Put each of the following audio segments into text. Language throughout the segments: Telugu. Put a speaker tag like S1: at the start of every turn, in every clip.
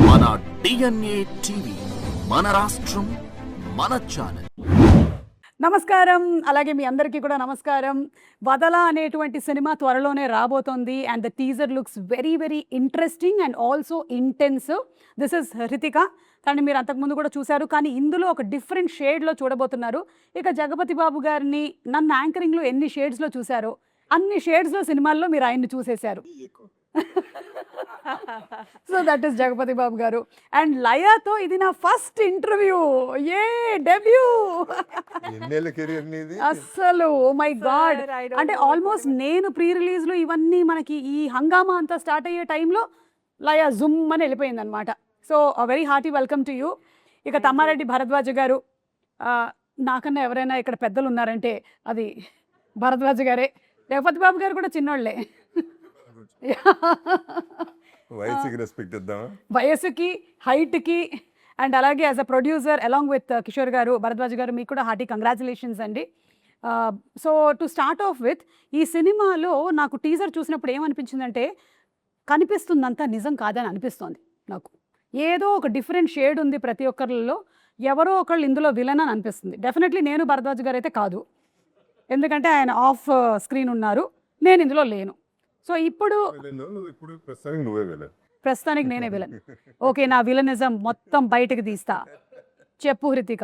S1: మన DNA టీవీ, మన రాష్ట్రం, మన ఛానల్.
S2: నమస్కారం. అలాగే మీ అందరికీ కూడా నమస్కారం. వదల అనేటువంటి సినిమా త్వరలోనే రాబోతోంది and the teaser looks very very interesting and also intensive. This is Hrithik. కానీ మీరు అంతకుముందు కూడా చూశారు, కానీ ఇందులో ఒక డిఫరెంట్ షేడ్లో చూడబోతున్నారు. ఇక జగపతి బాబు గారిని నన్ను యాంకరింగ్లో ఎన్ని షేడ్స్లో చూశారో అన్ని షేడ్స్లో సినిమాల్లో మీరు ఆయన్ని చూసేశారు. సో దట్ ఈస్ జగపతి బాబు గారు. అండ్ లయాతో ఇది నా ఫస్ట్ ఇంటర్వ్యూ. ఏ డెబ్యూ అస్సలు మై గాడ్. అంటే ఆల్మోస్ట్ నేను ప్రీ రిలీజ్లో ఇవన్నీ మనకి ఈ హంగామా అంతా స్టార్ట్ అయ్యే టైంలో లయా జుమ్ అని వెళ్ళిపోయింది అనమాట. So very hearty welcome to you. ఇక తమ్మారెడ్డి భరద్వాజ గారు, నాకన్నా ఎవరైనా ఇక్కడ పెద్దలు ఉన్నారంటే అది భరద్వాజ గారే. జగపతి బాబు గారు కూడా చిన్నోళ్ళే. వయసుకి హైట్కి అండ్ అలాగే as a producer along with Kishore గారు, భరద్వాజ్ గారు, మీకు కూడా హార్టీ కంగ్రాచులేషన్స్ అండి. So to start of with, ఈ సినిమాలో నాకు టీజర్ చూసినప్పుడు ఏమనిపించిందంటే కనిపిస్తుందంతా నిజం కాదని అనిపిస్తోంది నాకు. ఏదో ఒక డిఫరెంట్ షేడ్ ఉంది ప్రతి ఒక్కరిలో. ఎవరో ఒకళ్ళు ఇందులో విలన్ అని అనిపిస్తుంది. డెఫినెట్లీ నేను భరద్వాజ్ గారు అయితే కాదు, ఎందుకంటే ఆయన ఆఫ్ స్క్రీన్ ఉన్నారు, నేను ఇందులో లేను. సో ఇప్పుడు ప్రస్తుతానికి నేనే విలన్. ఓకే, నా విలనిజం మొత్తం బయటకు తీస్తా. చెప్పు హృతిక,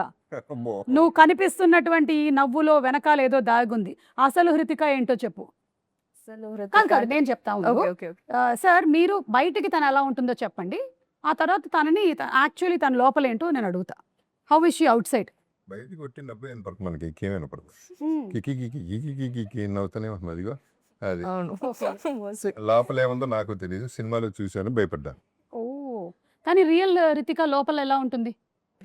S2: నువ్వు కనిపిస్తున్నటువంటి ఈ నవ్వులో వెనకాల ఏదో దాగుంది. అసలు హృతిక ఏంటో చెప్పు. కాదు, నేను చెప్తాను. సార్, మీరు బయటికి తను ఎలా ఉంటుందో చెప్పండి, ఆ తర్వాత తనని యాక్చువల్లీ తన లోపల ఏంటో నేను అడుగుతా. How is she out side?
S3: బయటికి కొట్టినప్పుడు వినపడుతుంది, మనకి ఇంకేమైనా పడుతుంది. కికి కికి కికి కికి కికి నవ్వుతూనే ఉంటుంది. అదిగో అది లోపల ఏముందో నాకు తెలియదు, సినిమాలో చూశాను, భయపడ్డాను.
S2: ఓ, కానీ రియల్ రితిక లోపల ఎలా ఉంటుంది?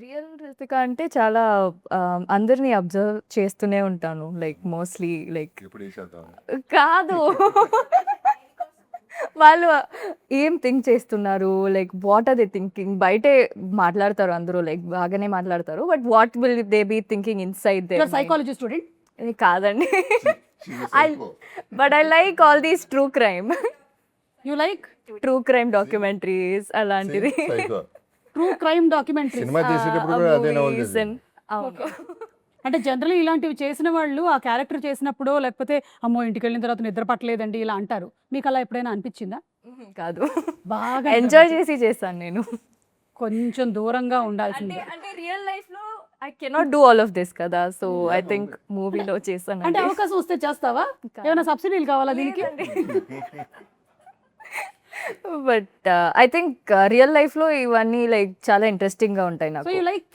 S4: రియల్ రితిక అంటే చాలా అందరినీ అబ్జర్వ్ చేస్తూనే ఉంటాను. లైక్ మోస్ట్లీ లైక్ కాదు వాళ్ళు ఏం థింక్ చేస్తున్నారు, like what are they thinking. బయటే మాట్లాడతారు అందరూ, లైక్ బాగానే మాట్లాడతారు, but what will they be thinking inside they.
S2: Psychology student
S4: కాదండి. But I like all these true crime.
S2: You like
S4: true crime documentaries అలాంటిది.
S2: ట్రూ క్రైమ్ డాక్యుమెంటరీ
S3: సినిమా చేసేటప్పుడు కూడా అదే నవ్వుతుంది.
S2: అంటే జనరల్లీ ఇలాంటివి చేసిన వాళ్ళు ఆ క్యారెక్టర్ చేసినప్పుడు, లేకపోతే అమ్మో ఇంటికి వెళ్ళిన తర్వాత నిద్ర పట్టలేదండి ఇలా అంటారు. మీకు అలా ఎప్పుడైనా అనిపించిందా?
S4: కాదు,
S2: బాగా
S4: ఎంజాయ్ చేసి చేస్తాను నేను.
S2: కొంచెం దూరంగా ఉండాల్సింది.
S4: అంటే రియల్ లైఫ్ లో I cannot do all of this కదా, సో I think మూవీలో చేస్తాను.
S2: అంటే అవకాశం వస్తే చేస్తావా? ఏమైనా సబ్సిడీలు కావాలా దీనికి?
S4: But I think real life లో ఇవన్నీ లైక్ చాలా ఇంట్రెస్టింగ్ గా ఉంటాయి నాకు.
S2: So you like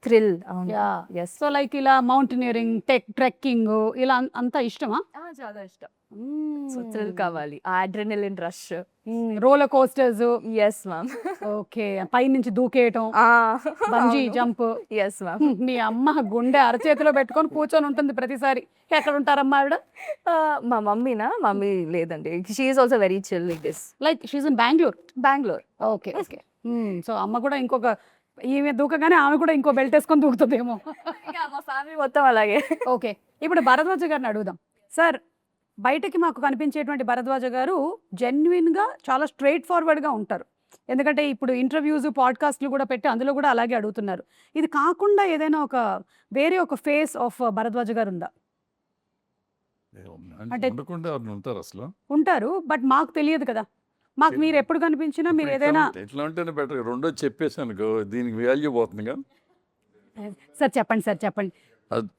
S2: thrill.
S4: అవును.
S2: yes. సో లైక్ ఇలా మౌంటైనరింగ్, ట్రెక్కింగ్ ఇలా అంతా ఇష్టమా?
S4: చాలా ఇష్టం. సో థ్రిల్ కావాలి, ఆ adrenaline rush,
S2: roller coasters.
S4: yes ma'am.
S2: Okay, పై నుంచి దూకేయటం, బంజీ జంప్.
S4: yes ma'am.
S2: మీ అమ్మ గుండె అరచేతిలో పెట్టుకొని కూర్చొని ఉంటుంది ప్రతిసారి. ఎక్కడ ఉంటారమ్మా ఆవిడ?
S4: మా మమ్మీ లేదండి, she is also very chill like this.
S2: Like she is in Bengaluru. Okay okay. So అమ్మ కూడా ఇంకొక, ఈమె దూకగానే ఆమె కూడా ఇంకో బెల్ట్ వేసుకొని దూకుతుందేమో.
S4: మా ఫ్యామిలీ మొత్తం అలాగే.
S2: ఓకే, ఇప్పుడు భరద్వాజ గారిని అడుగుదాం. సార్, బయటకి మాకు కనిపించేటువంటి భరద్వాజ గారు జెన్యున్గా చాలా స్ట్రైట్ ఫార్వర్డ్గా ఉంటారు. ఎందుకంటే ఇప్పుడు ఇంటర్వ్యూస్, పాడ్కాస్ట్లు కూడా పెట్టి అందులో కూడా అలాగే అడుగుతున్నారు. ఇది కాకుండా ఏదైనా ఒక వేరే ఒక ఫేస్ ఆఫ్ భరద్వాజ గారు ఉందా?
S5: అంటే ఉంటారు అసలు
S2: ఉంటారు, బట్ మాకు తెలియదు కదా. మాకు మీరు ఎప్పుడు కనిపించినా మీరు ఏదైనా
S5: ఎట్లా ఉంటేనే బెటర్. రెండో చెప్పేసాను, దీనికి వాల్యూ పోతుంది కదా.
S2: సార్ చెప్పండి.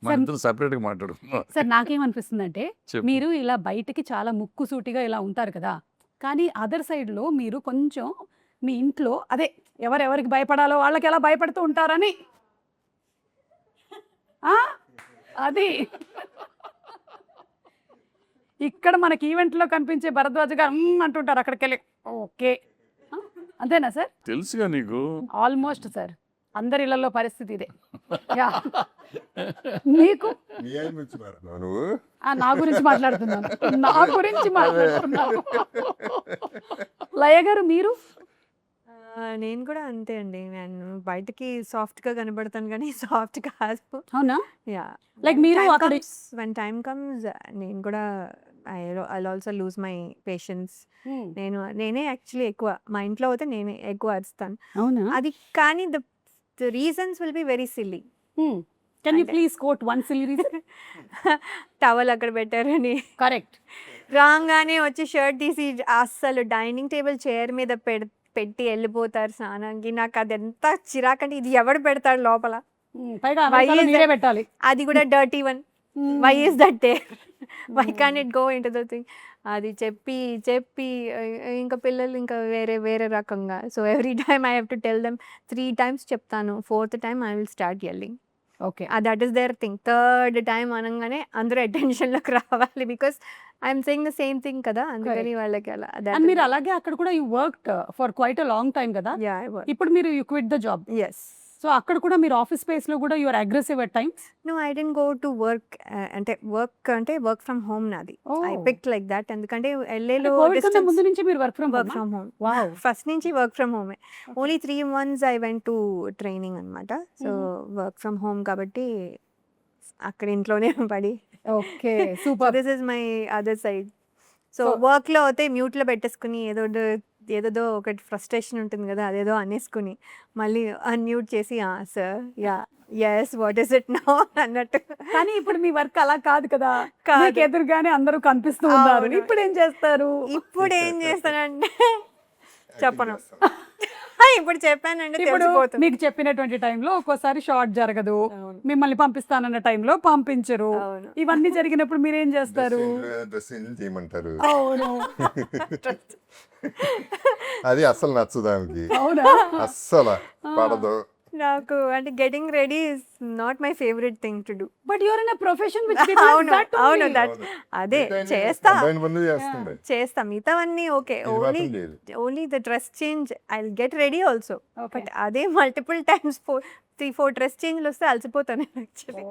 S5: మన ఇద్దరు సపరేట్గా మాట్లాడుకున్నాం.
S2: సార్, నాకేమనిపిస్తుందంటే మీరు ఇలా బయటకి చాలా ముక్కుసూటిగా ఇలా ఉంటారు కదా, కానీ అదర్ సైడ్లో మీరు కొంచెం మీ ఇంట్లో అదే ఎవరెవరికి భయపడాలో వాళ్ళకి ఎలా భయపడుతూ ఉంటారని. అది ఇక్కడ మనకి ఈవెంట్లో కనిపించే భరద్వాజ గారు అంటుంటారు అక్కడికి వెళ్ళి. ఓకే, అంతేనా సార్?
S5: తెలుసుగా నీకు.
S2: ఆల్మోస్ట్ సార్, అందరి ఇళ్లలో పరిస్థితి ఇదే. మీకు నా గురించి మాట్లాడుతున్నాను. లయ గారు, మీరు?
S6: నేను కూడా అంతే అండి. నేను బయటకి సాఫ్ట్గా కనబడతాను కానీ సాఫ్ట్ కాదు.
S2: అవునా?
S6: యా,
S2: లైక్ మీరు
S6: వెన్ టైమ్ కమ్స్ నేను కూడా I also lose my patience. నేనే యాక్చువల్లీ ఎక్కువ మా ఇంట్లో అయితే నేనే ఎక్కువ అరుస్తాను.
S2: అవునా?
S6: అది కానీ the reasons will be very silly.
S2: Can you please quote one silly reason?
S6: Towel అక్కడ పెట్టారని,
S2: కరెక్ట్.
S6: రాగానే వచ్చి షర్ట్ తీసి అస్సలు డైనింగ్ టేబుల్ చైర్ మీద పెట్టి వెళ్ళిపోతారు స్నానానికి. నాకు అది ఎంత చిరాకంటే ఇది ఎవడు పెడతాడు లోపల,
S2: పైగా
S6: Why
S2: అమెరికాలో
S6: is
S2: మీరే
S6: that-
S2: పెట్టాలి.
S6: అది కూడా dirty one. Why is that there, why can it go into the thing. అది చెప్పి చెప్పి ఇంకా పిల్లలు ఇంకా వేరే వేరే రకంగా. So every time I have to tell them 3 times చెప్తాను, 4th time I will start yelling.
S2: Okay.
S6: That is their thing. 3rd time అనగానే అందరూ అటెన్షన్లోకి రావాలి, because I'm saying the same thing కదా, అందుకని వాళ్ళకి అలా.
S2: అండ్ మీరు అలాగే అక్కడ కూడా you worked for quite a long time కదా. ఇప్పుడు మీరు you quit the job.
S6: Yes.
S2: So అక్కడ కూడా మీరు ఆఫీస్ స్పేస్ లో కూడా you're aggressive at times.
S6: No, I didn't go to work. అంటే వర్క్ ఫ్రమ్ హోమ్ నాది. I picked like that. ఎందుకంటే ఎల్ఏలో
S2: కోవిడ్ కన్నా ముందు నుంచి మీరు work from
S6: work from home.
S2: Wow.
S6: First నుంచి వర్క్ ఫ్రమ్ హోమే. Only 3 months I went to training అనమాట. సో వర్క్ ఫ్రమ్ హోమ్ కాబట్టి అక్కడ ఇంట్లోనే పడి.
S2: Okay, super.
S6: This is my other side. So వర్క్లో అయితే మ్యూట్లో పెట్టేసుకుని ఏదో ఒకటి ఫ్రస్ట్రేషన్ ఉంటుంది కదా, అదేదో అనేసుకుని మళ్ళీ అన్మ్యూట్ చేసి sir yeah yes what is it now అన్నట్టు.
S2: కానీ ఇప్పుడు మీ వర్క్ అలా కాదు కదా,
S6: కాదు.
S2: మీకు ఎదురుగానే అందరూ కనిపిస్తూ ఉన్నారు.
S6: అవును.
S2: ఇప్పుడు ఏం చేస్తారు?
S6: ఇప్పుడు ఏం చేస్తానంటే చెప్పను. ఇప్పుడు చెప్పానంటే
S2: ఇప్పుడు
S6: తెలిసిపోతుంది.
S2: మీకు చెప్పినటువంటి టైంలో ఒక్కోసారి షార్ట్ జరగదు,
S6: అవును.
S2: మిమ్మల్ని పంపిస్తానన్న టైంలో పంపించరు.
S6: అవును.
S2: ఇవన్నీ జరిగినప్పుడు మీరేం చేస్తారు?
S3: డ్రెస్సింగ్ చేయమంటారు.
S2: అవును.
S3: అది అస్సలు నచ్చదు ఆమెకి,
S2: అవునా?
S3: అస్సలు పడదు.
S6: నాకు అంటే getting ready is not my favourite thing to do.
S2: But your in a profession which
S6: అవును అవును దట్ అదే చేస్తా చేస్తా మిగతావన్నీ okay. Only the dress change I will get ready also. But అదే మల్టిపుల్ టైమ్స్ 3-4 డ్రెస్ చేంజ్లు వస్తే అలసిపోతాను యాక్చువల్లీ.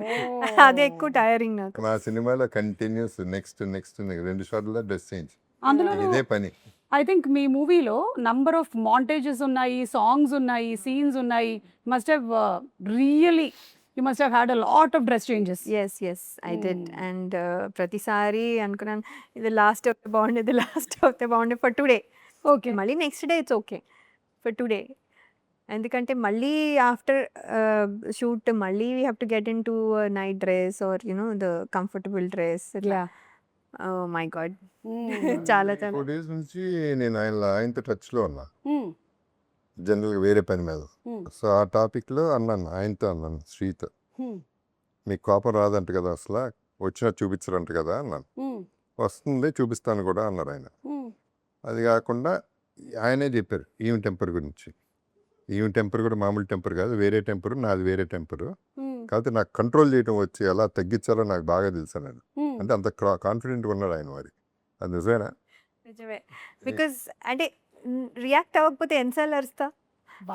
S6: అదే ఎక్కువ టైరింగ్ నాకు.
S3: మా సినిమాలో కంటిన్యూస్ నెక్స్ట్ 2 షాట్ల డ్రెస్ చేంజ్,
S2: అందులో
S3: ఇదే పని.
S2: ఐ థింక్ మీ మూవీలో నంబర్ ఆఫ్ మాంటేజెస్ ఉన్నాయి, సాంగ్స్ ఉన్నాయి, సీన్స్ ఉన్నాయి. Must have really you must have had a lot of dress changes.
S6: Yes I did. And ప్రతిసారి అనుకున్నాను ఇది లాస్ట్ అవుతే బాగుండే ఫర్ టుడే.
S2: ఓకే.
S6: మళ్ళీ next day it's okay for today. ఎందుకంటే మళ్ళీ ఆఫ్టర్ షూట్ మళ్ళీ we have to get in to night dress or the comfortable dress. My God చాలా
S3: 4 days నుంచి నేను ఆయనతో టచ్లో ఉన్నా, జనరల్గా వేరే పని మీద. సో ఆ టాపిక్లో ఆయనతో అన్నాను, శ్రీతో, మీకు కోపం రాదంట కదా, అసలు వచ్చినా చూపించరంట కదా అన్నాను. వస్తుంది చూపిస్తాను కూడా అన్నారు ఆయన. అది కాకుండా ఆయనే చెప్పారు ఈమె టెంపర్ గురించి. ఈమె టెంపర్ కూడా మామూలు టెంపర్ కాదు, వేరే టెంపరు, నాది వేరే టెంపరు. కాబట్టి నాకు కంట్రోల్ చేయడం వచ్చి ఎలా తగ్గించాలో నాకు బాగా తెలుసు అన్నాడు. అంటే అంత కాన్ఫిడెంట్గా ఉన్నాడు ఆయన. మరి అది నిజమేనా?
S6: నిజమే. బికాస్ అంటే రియాక్ట్ అవ్వకపోతే ఎన్నిసార్లు అరుస్తా,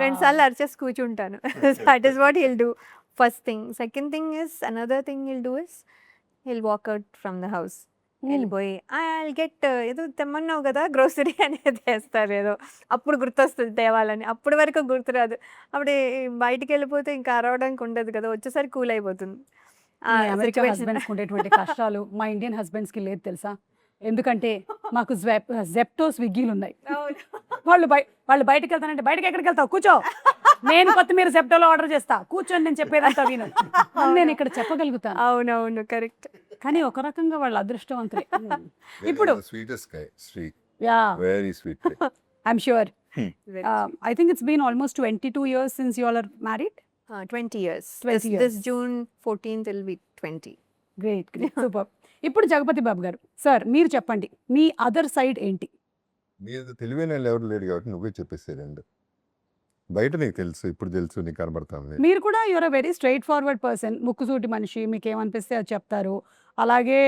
S6: 2 సార్లు అరిచేసి కూర్చుంటాను. That is what he'll do first thing. Second thing is another thing he'll do is he'll walk out from the house. వెళ్ళిపోయి ఐ గెట్ ఏదో తెమ్మన్నావు కదా గ్రోసరీ అనేది వేస్తారు, ఏదో అప్పుడు గుర్తొస్తుంది తేవాలని. అప్పటి వరకు గుర్తురాదు. అప్పుడు బయటికి వెళ్ళిపోతే ఇంకా అరవడానికి ఉండదు కదా, వచ్చేసరికి కూల్ అయిపోతుంది.
S2: అమెరికా హస్బెండ్స్ ఉండేటువంటి కష్టాలు మా ఇండియన్ హస్బెండ్స్ కి లేదు తెలుసా. ఎందుకంటే మాకు జెప్టో స్విగ్గీలు ఉన్నాయి. వాళ్ళు బయటకు వెళ్తానంటే బయటకి ఎక్కడికి వెళ్తావు, కూర్చో, నేను కొత్తిమీర జెప్టోలో ఆర్డర్ చేస్తా, కూర్చొని నేను చెప్పేదంతా విను, నేను ఇక్కడ చెప్పగలుగుతాను.
S6: అవునవును కరెక్ట్.
S2: కానీ ఒక రకంగా వాళ్ళు అదృష్టవంతులే. ఇప్పుడు
S3: sweetest guy, Sri,
S2: yeah,
S3: very sweet.
S2: I'm sure. I think it's been almost 22 years since you all are married.
S6: 20 years.
S2: 20 years.
S6: This June 14th will be 20.
S2: Great great, super. ఇప్పుడు జగపతి బాబు గారు సార్, మీరు చెప్పండి మీ అదర్ సైడ్ ఏంటి?
S3: మీద తెలివైన వాళ్ళు ఎవరు లేరు కాబట్టి నువ్వే చెప్పేసేదండి. బయట నీకు తెలుసు, ఇప్పుడు తెలుసు, నీకు కనబడతాను.
S2: మీరు కూడా you're a very straightforward person, ముక్కుసూటి మనిషి, మీకు ఏమనిపిస్తే అది చెప్తారు. అలాగే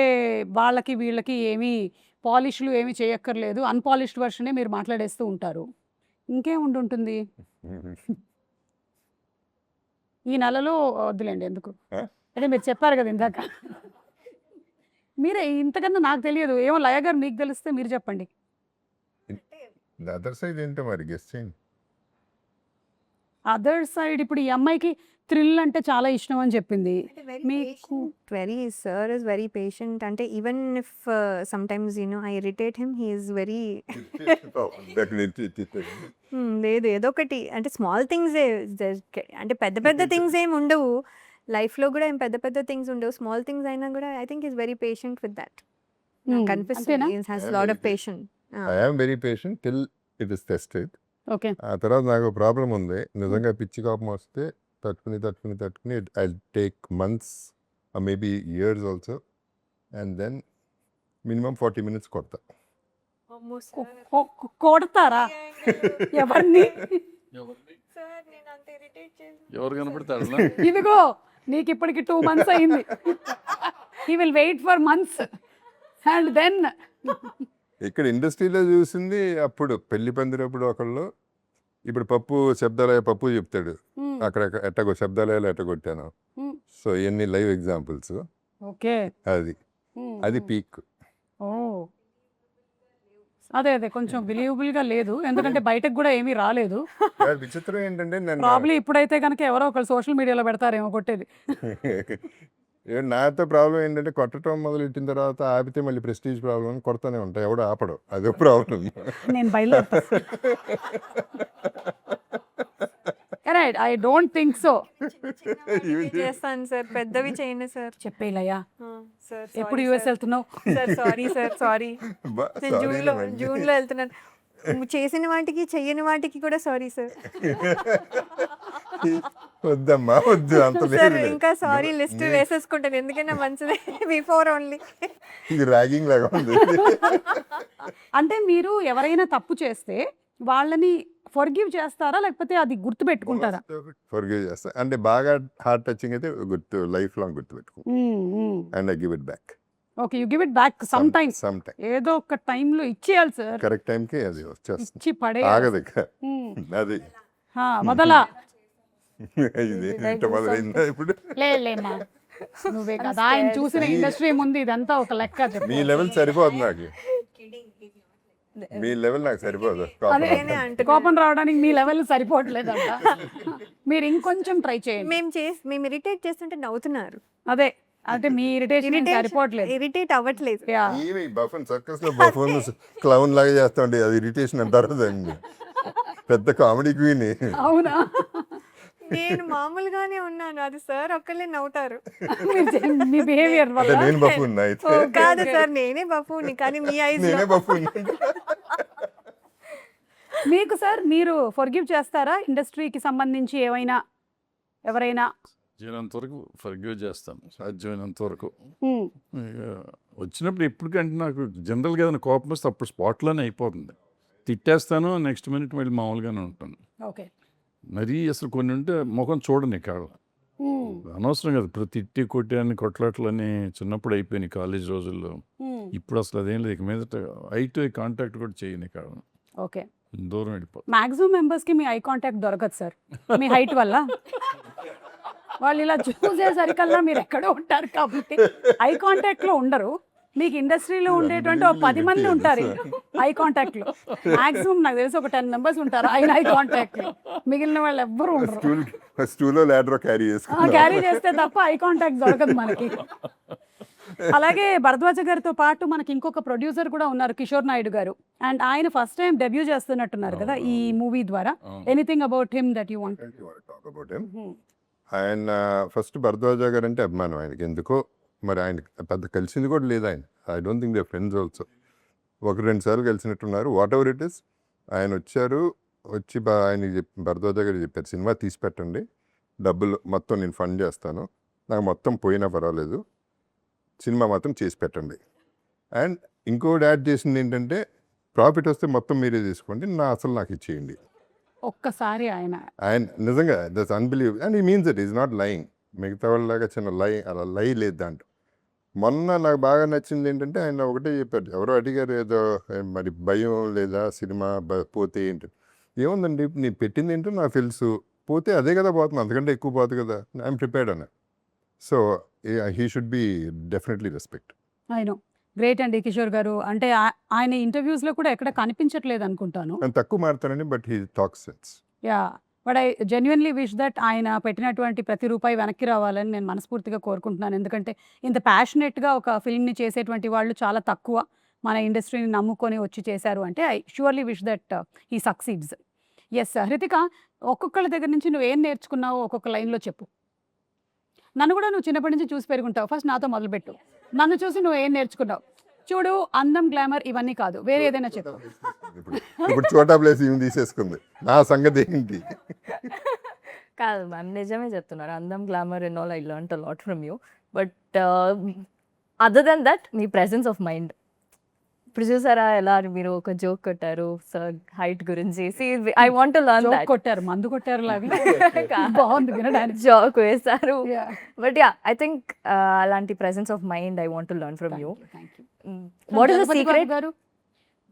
S2: వాళ్ళకి వీళ్ళకి ఏమీ పాలిష్లు ఏమీ చేయక్కర్లేదు, అన్పాలిష్డ్ వర్షనే మీరు మాట్లాడేస్తూ ఉంటారు. ఇంకేం ఉంటుంది ఈ నెలలో? వద్దులేండి, ఎందుకు అంటే మీరు చెప్పారు కదా ఇందాక. మీరే ఇంతకన్నా నాకు తెలియదు, ఏమో లయ గారు మీకు తెలిస్తే మీరు చెప్పండి.
S3: అదర్ సైడ్ ఏంటో మరి గెస్ట్ చేయండి.
S2: అదర్ సైడ్ ఇప్పుడు ఈ అమ్మాయికి థ్రిల్ అంటే చాలా ఇష్టం అని చెప్పింది. మీకు
S6: Very, sir is very patient. And even if sometimes, I irritate him, he is very. లేదు ఏదో ఒకటి అంటే స్మాల్ థింగ్స్ అంటే పెద్ద పెద్ద థింగ్స్ ఏమి ఉండవు లైఫ్లో కూడా ఏం పెద్ద పెద్ద థింగ్స్ ఉండవు స్మాల్ థింగ్స్ అయినా కూడా I think is very patient with that నాకు అనిపిస్తుంది has lot of patient
S3: I am very patient till it is tested.
S2: Okay
S3: ఆ తర్వాత నాకు ప్రాబ్లం ఉంది నిజంగా పిచ్చి కోపం వస్తే తట్టుకుని I take months maybe years also and then minimum 40 minutes కొడతా.
S2: కొడతారా ఎవరిని?
S5: ఎవరు కనపడతాడు
S2: ఇదిగో నీకు ఇప్పటికి 2 months అయింది. He will wait for months and then
S3: ఇక్కడ ఇండస్ట్రీలో చూసింది అప్పుడు పెళ్లి పందిరప్పుడు ఒకళ్ళు ఇప్పుడు పప్పు శబ్దాలయ పప్పు చెప్తాడు అక్కడ ఎట్టగో శబ్దాలయాలు ఎట్టగొట్టాను. సో ఎన్ని లైవ్ ఎగ్జాంపుల్స్.
S2: ఓకే
S3: అది పీక్.
S2: ఓ అదే కొంచెం బిలీవబుల్ గా లేదు ఎందుకంటే బయటకు కూడా ఏమీ రాలేదు.
S3: విచిత్రం ఏంటంటే నేను
S2: ప్రాబ్లీ ఇప్పుడైతే కనుక ఎవరో ఒకళ్ళు సోషల్ మీడియాలో పెడతారేమో కొట్టేది.
S3: నాతో ప్రాబ్లం ఏంటంటే కొట్టడం మొదలెట్టిన తర్వాత ఆపితే మళ్ళీ ప్రెస్టీజ్ ప్రాబ్లం అని కొడతానే ఉంటాయి ఎవడో ఆపడు అదే ప్రాబ్లం.
S2: నేను బయలుదేరుతా. Right I don't think so.
S6: చేస్తాను సార్ పెద్దవి చేయండి సార్
S2: చెప్పేలయ్యా
S6: సార్
S2: ఎప్పుడు యూఎస్ వెళ్తున్నావు?
S6: సార్ సారీ నేను జూన్లో వెళ్తున్నాను చేసిన వాటికి చెయ్యని వాటికి కూడా సారీ సార్.
S3: వద్దమ్మా వద్దు అంత
S6: సార్
S3: లేదు.
S6: ఇంకా సారీ లిస్ట్ వేసేసుకుంటాను ఎందుకైనా మంచిది బిఫోర్ ఓన్లీ.
S3: ఇది ర్యాగింగ్ లాగా ఉంది.
S2: అంటే మీరు ఎవరైనా తప్పు చేస్తే వాళ్ళని ఫర్గివ్ చేస్తారా లేకపోతే అది గుర్తు పెట్టుకుంటారా?
S3: ఫర్గివ్ చేస్తా అంటే బాగా హార్ట్ టచింగ్ అయితే గుర్తు లైఫ్ లాంగ్ గుర్తు పెట్టుకో and I give it back.
S2: Okay you give it back some time. ఏదో ఒక టైంలో ఇచ్చేయాలి సార్.
S3: కరెక్ట్ టైంకి అది వచ్చేస్తుంది
S2: ఇచ్చి పడే
S3: ఆగదు ఇక. అది
S2: మొదలా
S3: ఇది ఇంత మొదలైందా ఇప్పుడు?
S2: లేమ్మా నువ్వే కదా ఆయన చూసిన ఇండస్ట్రీ ముందు ఇదంతా ఒక లెక్క చెప్పు.
S3: మీ లెవెల్ సరిపోదు నాకు. మీ లెవెల్ నాకు సరిపోదు.
S2: కోపం రావడానికి మీ లెవెల్ సరిపోవట్లేదంట. మీరు ఇంకొంచెం ట్రై చేయండి.
S6: మేము ఇరిటేట్ చేస్తుంటే నవ్వుతున్నారు.
S2: అదే అంటే మీ ఇరిటేషన్ సరిపోవట్లేదు.
S6: ఇరిటేట్ అవ్వట్లేదు.
S3: బఫన్ సర్కస్ లో బఫన్ క్లౌన్ లాగా చేస్తా ఉండే అది ఇరిటేషన్ అంటారు దాన్ని. పెద్ద కామెడీ క్వీన్.
S2: అవునా?
S6: నేను మామూలుగానే ఉన్నాను అది సార్ ఒక్కళ్ళే నవ్వుతారు
S2: మీ బిహేవియర్ వల్ల.
S3: నేను బఫూన్ అయితే
S6: కాదు సార్ నేనే బఫూని కానీ మీ ఐస్
S3: నేనే బఫూన్.
S2: మీకు సార్ మీరు ఫర్గివ్ చేస్తారా ఇండస్ట్రీకి సంబంధించి ఎవరైనా?
S5: సాధ్యమైనంత వరకు ఫర్గివ్ చేస్తాను సాధ్యమైనంత వరకు. వచ్చినప్పుడు ఎప్పటికంటే నాకు జనరల్గా ఏదైనా కోపం వస్తే అప్పుడు స్పాట్లోనే అయిపోతుంది. తిట్టేస్తాను నెక్స్ట్ మినిట్ మళ్ళీ మామూలుగానే ఉంటాను.
S2: ఓకే
S5: మరీ అసలు కొన్ని ఉంటే ముఖం చూడని కాళ్ళ అనవసరం కదా ఇప్పుడు తిట్టి కొట్టాన్ని కొట్లాట్లని చిన్నప్పుడు అయిపోయినాయి కాలేజ్ రోజుల్లో. ఇప్పుడు అసలు అదేం లేదు. ఇక మీదట ఐ టు ఐ కాంటాక్ట్ కూడా చేయని కాళ్ళ.
S2: ఓకే
S5: దూరం వెళ్ళిపోతుంది.
S2: మాక్సిమం మెంబర్స్కి మీ ఐ కాంటాక్ట్ దొరకదు సార్ మీ హైట్ వల్ల. వాళ్ళు ఇలా చూసేసరికల్లా మీరు ఎక్కడో ఉంటారు కాబట్టి ఐ కాంటాక్ట్లో ఉండరు. మీకు ఇండస్ట్రీలో ఉండేటువంటి ఒక 10 మంది ఉంటారు ఐ కాంటాక్ట్లో. మాక్సిమం నాకు తెలిసి ఒక 10 members ఉంటారు ఆయన ఐ కాంటాక్ట్లో. మిగిలిన వాళ్ళు ఎవ్వరు ఉండరు.
S3: స్టూల్లో ల్యాడర్
S2: క్యారీ చేస్తే తప్ప ఐ కాంటాక్ట్ దొరకదు మనకి. అలాగే భరద్వాజ గారితో పాటు మనకి ఇంకొక ప్రొడ్యూసర్ కూడా ఉన్నారు కిషోర్ నాయుడు గారు. అండ్ ఆయన ఫస్ట్ టైం డెబ్యూ చేస్తున్నట్టున్నారు కదా ఈ మూవీ ద్వారా. Anything about him that you want?
S3: ఆయన ఫస్ట్ భరద్వాజ గారు అంటే అభిమానం ఆయనకి ఎందుకో మరి. ఆయన పెద్ద కలిసింది కూడా లేదు ఆయన. I don't think they friends also. 1-2 సార్లు కలిసినట్టున్నారు. వాట్ ఎవర్ ఇట్ ఇస్ ఆయన వచ్చారు. వచ్చి ఆయనకి భరద్వాజ గారు చెప్పారు సినిమా తీసి పెట్టండి డబ్బులు మొత్తం నేను ఫండ్ చేస్తాను నాకు మొత్తం పోయినా పర్వాలేదు సినిమా మాత్రం చేసి పెట్టండి. అండ్ ఇంకోటి యాడ్ చేసింది ఏంటంటే ప్రాఫిట్ వస్తే మొత్తం మీరే తీసుకోండి అసలు నాకు ఇచ్చేయండి.
S2: ఒక్కసారి ఆయన
S3: నిజంగా దట్స్ అన్బిలీవబుల్ అండ్ ఈ means it is not lying. మిగతా వాళ్ళలాగా చిన్న అలా లై లేదు దాంట్లో. మొన్న నాకు బాగా నచ్చింది ఏంటంటే ఆయన ఒకటే చెప్పారు. ఎవరో అడిగారు ఏదో మరి భయం లేదా సినిమా పోతే ఏంటి. ఏముందండి నేను పెట్టింది ఏంటో నాకు తెలుసు. పోతే అదే కదా పోతుంది అంతకంటే ఎక్కువ పోతుంది కదా. ఐఎమ్ ప్రిపేర్డ్ అన్న. So he should be definitely respect.
S2: ఆయన గ్రేట్ అండి కిషోర్ గారు. అంటే ఆయన ఇంటర్వ్యూస్లో కూడా ఎక్కడ కనిపించట్లేదు అనుకుంటాను.
S3: తక్కువ మారుతానని but he talks sense.
S2: Yeah but I genuinely wish that ఆయన పెట్టినటువంటి ప్రతి రూపాయి వెనక్కి రావాలని నేను మనస్ఫూర్తిగా కోరుకుంటున్నాను. ఎందుకంటే ఇంత ప్యాషనెట్గా ఒక ఫిల్మ్ని చేసేటువంటి వాళ్ళు చాలా తక్కువ మన ఇండస్ట్రీని నమ్ముకొని వచ్చి చేశారు అంటే ఐ ష్యూర్లీ విష్ దట్ ఈ సక్సీడ్స్. ఎస్ హృతిక, ఒక్కొక్కళ్ళ దగ్గర నుంచి నువ్వేం నేర్చుకున్నావో ఒక్కొక్క లైన్లో చెప్పు. నన్ను కూడా నువ్వు చిన్నప్పటి నుంచి చూసి పెరుగుంటావు. ఫస్ట్ నాతో మొదలుపెట్టు. నన్ను చూసి నువ్వు ఏం నేర్చుకున్నావు? చూడు, అందం, గ్లామర్ ఇవన్నీ కాదు, వేరే ఏదైనా చెప్పు.
S3: ఇప్పుడు చోటా ప్లేస్ ఇవి తీసేసుకుంది. నా సంగతి ఏంటి?
S4: కాదు మ్యామ్, నిజమే చెప్తున్నారు. అందం, glamour and all I learn a lot from you. But other than that మీ ప్రెసెన్స్ ఆఫ్ మైండ్. ఇప్పుడు చూసారా ఎలా మీరు ఒక జోక్ కొట్టారు సార్ హైట్ గురించి. I want to learn that.
S2: కొట్టారు, మందు కొట్టారు లాగా బాగుంది వినడానికి.
S4: జోక్ వేశారు.
S2: Yeah.
S4: But yeah, I think అలాంటి presence of mind I want to learn from you.
S2: Thank you.
S4: What is the
S2: Jagapathi
S4: secret?
S2: Babu గారు,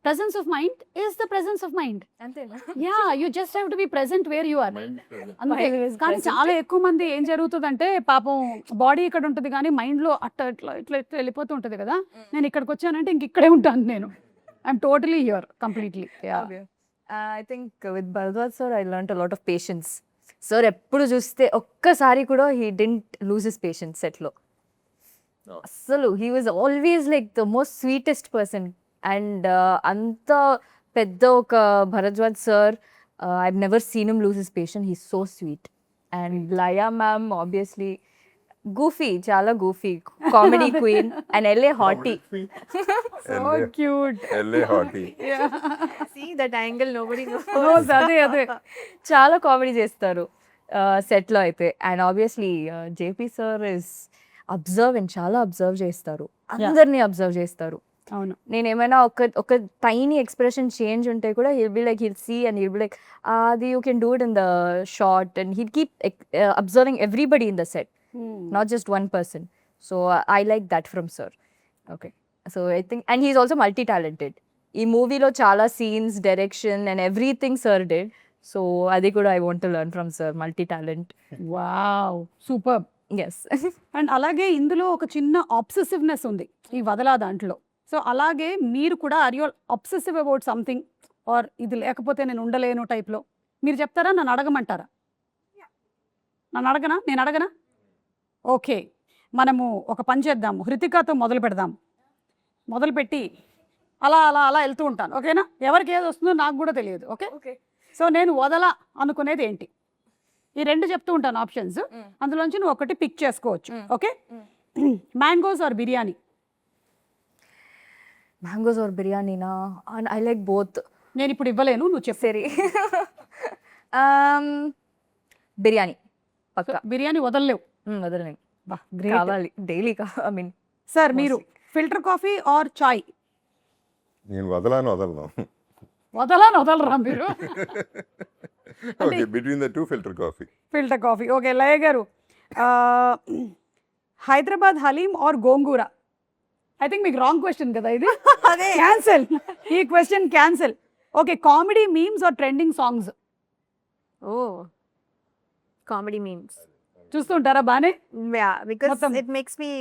S2: presence of mind is the presence of mind.
S4: అంతేనా?
S2: Yeah, you just have to be present where you are. అంతే.
S4: Mind is
S2: కానీ
S4: present.
S2: చాలా ఎక్కువ మంది ఏం జరుగుతుందంటే పాపం బాడీ ఇక్కడ ఉంటుంది కానీ మైండ్లో అట్లా ఇట్లా ఇట్లా ఇట్లా వెళ్ళిపోతూ ఉంటుంది కదా. నేను ఇక్కడికి వచ్చానంటే ఇంక ఇక్కడే ఉంటాను నేను. I'm totally here completely.
S4: I think with Bharadwaj sir I learn a lot of patience. Sir ఎప్పుడు చూస్తే ఒక్కసారి కూడా he didn't lose his patience సెట్లో. అసలు he was always like the most sweetest person. And అంత పెద్ద ఒక Bharadwaj sir, I've never seen him lose his patience. He so sweet. And Laya ma'am obviously goofy, చాలా goofy, comedy queen and LA hottie.
S2: So cute.
S3: LA hottie.
S6: See that angle nobody knows.
S2: అదే అదే.
S4: చాలా కామెడీ చేస్తారు సెట్లో అయితే. And obviously JP sir is observe, చాలా అబ్జర్వ్ చేస్తారు, అందరినీ అబ్జర్వ్ చేస్తారు.
S2: అవును.
S4: నేను ఏమైనా ఒక టైనీ ఎక్స్ప్రెషన్ చేంజ్ ఉంటే కూడా he'll be like, he'll see and he'll be like అది you can do it in the shot. And he'll keep observing everybody in the set, not just one person. So I like that from sir. Okay, so I think, and he's also multi-talented. Ee movie lo chala scenes, direction and everything sir did. So adi kuda I want to learn from sir, multi-talent.
S2: Wow, super.
S4: Yes.
S2: And అలాగే ఇందులో ఒక చిన్న ఆబ్సెసివ్నెస్ ఉంది ఈ వదలా దాంట్లో. సో అలాగే మీరు కూడా are you obsessive about something or ఇది లేకపోతే నేను ఉండలేను టైప్లో మీరు చెప్తారా? నన్ను అడగమంటారా? నన్ను అడగనా? నేను అడగనా? ఓకే, మనము ఒక పని చేద్దాము. హృతికతో మొదలు పెడదాం. మొదలుపెట్టి అలా అలా అలా వెళ్తూ ఉంటాను. ఓకేనా? ఎవరికి ఏది వస్తుందో నాకు కూడా తెలియదు. ఓకే.
S4: Okay.
S2: సో నేను వదల అనుకునేది ఏంటి? ఈ రెండు చెప్తూ ఉంటాను ఆప్షన్స్. అందులోంచి నువ్వు ఒకటి పిక్ చేసుకోవచ్చు. Okay. Mangoes or biryani?
S4: Mangoes or biryani na? And I like both.
S2: నేను ఇప్పుడు ఇవ్వలేను, నువ్వు చెప్పు.
S4: Seri. Biryani. Pakka.
S2: బిర్యానీ వదలలేవు.
S4: వదలని
S2: బా, గ్రేట్.
S4: కావాలి డైలీ. ఐ మీన్
S2: సార్ మీరు ఫిల్టర్ కాఫీ ఆర్ చాయ్?
S3: నేను వదలను.
S2: వదలరా మీరు?
S3: Okay, between the two filter coffee.
S2: Filter coffee. Okay. Laya గారు, Hyderabad haleem or gongura? I think మీకు రాంగ్ క్వశ్చన్ కదా ఇది.
S6: అదే.
S2: క్యాన్సల్, ఈ question cancel. Okay, comedy memes or trending songs?
S6: Oh, comedy memes.
S2: చూస్తుంటారా బానే?
S6: Yeah, because
S2: మొత్తం.
S6: it makes me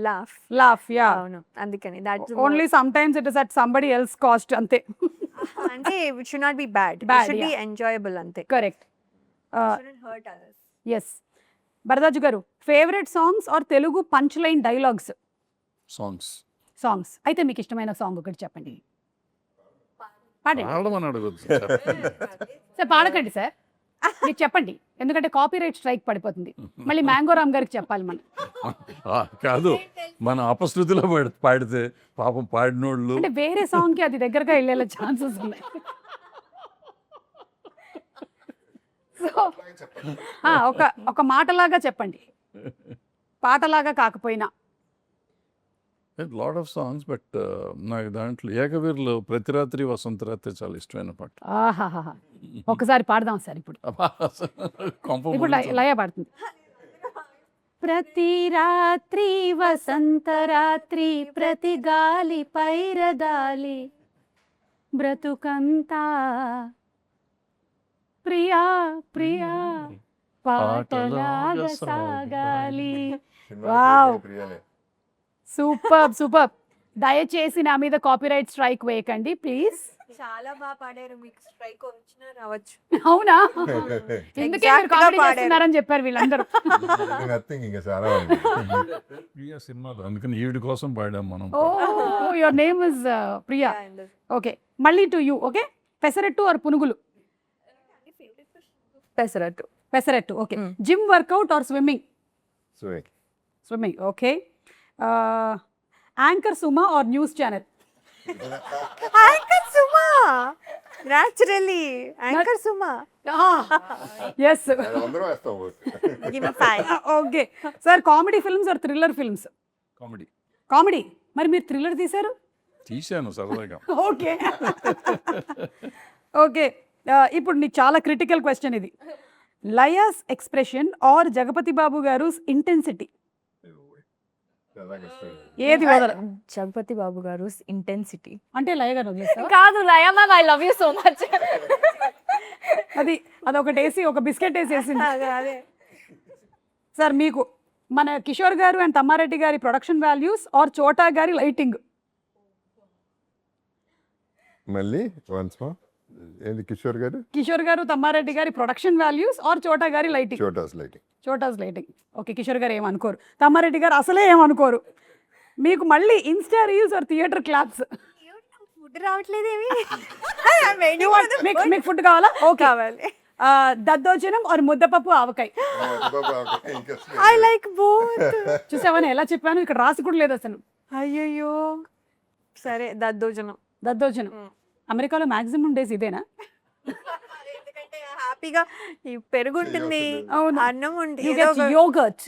S6: laugh.
S2: Laugh. Yeah.
S6: అవును, అందుకని that's
S2: only some times it is at somebody else cost, అంతే.
S6: అంటే it should not be bad. It
S2: Bad,
S6: should be
S2: yeah.
S6: enjoyable అంతే.
S2: Correct.
S6: It shouldn't hurt others.
S2: Yes. Bharadwaj గారు, favourite songs or Telugu punch line dialogues?
S5: Songs
S2: అయితే మీకు ఇష్టమైన సాంగ్ ఒకటి చెప్పండి. పాడండి
S5: పాడమని అడగద్దు.
S2: సార్. పాడకండి సార్, మీరు చెప్పండి. ఎందుకంటే కాపీ రైట్ స్ట్రైక్ పడిపోతుంది. మళ్ళీ మ్యాంగో రామ్ గారికి చెప్పాలి మనం.
S5: కాదు, మన అపశృతిలో పాడితే పాపం పాడినోళ్ళు.
S2: అంటే వేరే సాంగ్కి అది దగ్గరగా వెళ్ళేలా ఛాన్సెస్ ఉన్నాయి. సో ఒక మాటలాగా చెప్పండి, పాటలాగా కాకపోయినా.
S5: లాట్ ఆఫ్ సాంగ్స్, బట్ నాకు దాంట్లో ఏకవీరులో ప్రతి రాత్రి వసంత రాత్రి చాలా ఇష్టమైన పాట.
S2: ఆహాహా, ఒకసారి పాడదాం సార్. ఇప్పుడు ఇప్పుడు లయ పాడుతుంది. ప్రతి రాత్రి వసంత రాత్రి, ప్రతి గాలి పైరదాలి, బ్రతుకంతా ప్రియా ప్రియా పాటలాగా సాగాలి. Wow, super super. దయచేసి నా మీద కాపీరైట్ స్ట్రైక్ వేయకండి ప్లీజ్.
S6: చాలా బాగా పాడారు, మీకు స్ట్రైక్ వచ్చినా రావచ్చు.
S2: అవునా? ఎందుకే
S6: Exact
S2: మీరు
S6: గా
S2: కామెడీ
S6: పాడారు.
S2: చేస్తున్నారని చెప్పారు వీళ్ళందరూ.
S3: నథింగ్, ఇంకా చాలా ఉంది.
S5: ప్రియా సినిమాలో అందుకని ఈవిడ కోసం పాడాం మనం.
S2: Oh your name is Priya. Okay, మళ్ళీ to you. Okay, pesarattu or punugulu?
S4: Pesarattu.
S2: Pesarattu. Okay. Gym workout or swimming?
S3: Swimming.
S2: Swimming. Okay. Anchor Suma or news channel?
S6: Anchor Suma, naturally anchor Suma.
S2: Yes.
S3: అందరూ వేస్తాం okay.
S6: Give me 5.
S2: Okay sir, comedy films or thriller films?
S5: Comedy
S2: comedy. మరి మీరు థ్రిల్లర్ తీశారు?
S5: తీశాను సరదాగా.
S2: ఓకే. ఓకే, ఇప్పుడు నీకు చాలా క్రిటికల్ క్వశ్చన్ ఇది. లయాస్ ఎక్స్ప్రెషన్ ఆర్ జగపతి బాబు గారు ఇంటెన్సిటీ?
S3: చాలా కష్టం.
S2: ఏది వదల?
S4: జగపతి బాబు గారు ఇంటెన్సిటీ.
S2: అంటే లయ గారు వదిలేస్తావా?
S4: కాదు Laya ma'am, I love you so much.
S2: అదొకటి వేసి ఒక బిస్కెట్ వేసేసింది.
S6: అదే
S2: సార్ మీకు మన కిషోర్ గారు అండ్ తమ్మారెడ్డి గారి ప్రొడక్షన్ వాల్యూస్ ఆర్ చోటా గారి లైటింగ్?
S3: మళ్ళీ వన్స్ మోర్, ఏంది కిషోర్ గారు?
S2: కిషోర్ గారు తమ్మారెడ్డి గారి ప్రొడక్షన్ వాల్యూస్ ఆర్ చోటా గారి lighting?
S3: Chota's lighting.
S2: Chota's lighting. Okay, Kishore గారు ఏమనుకోరు, తమ్మారెడ్డి గారు అసలే ఏమనుకోరు. మీకు మళ్ళీ Insta reels or theatre claps?
S6: Food రావట్లేదేమి.
S2: మీకు ఫుడ్ కావాలా? ఓకే.
S6: కావాలి.
S2: దద్దోజనం ఆర్ ముద్దపప్పు ఆవకాయ?
S6: I like both.
S2: చూసావని ఎలా చెప్పాను, ఇక్కడ రాసి కూడా లేదు అసలు.
S6: అయ్యయ్యో, సరే దద్దోజనం.
S2: దద్దోజనం. అమెరికాలో మాక్సిమం డేస్ ఇదేనా?
S6: ఎందుకంటే హ్యాపీగా ఈ పెరుగు ఉంటుంది,
S2: అవును.
S6: అన్నం
S2: You get yogurt.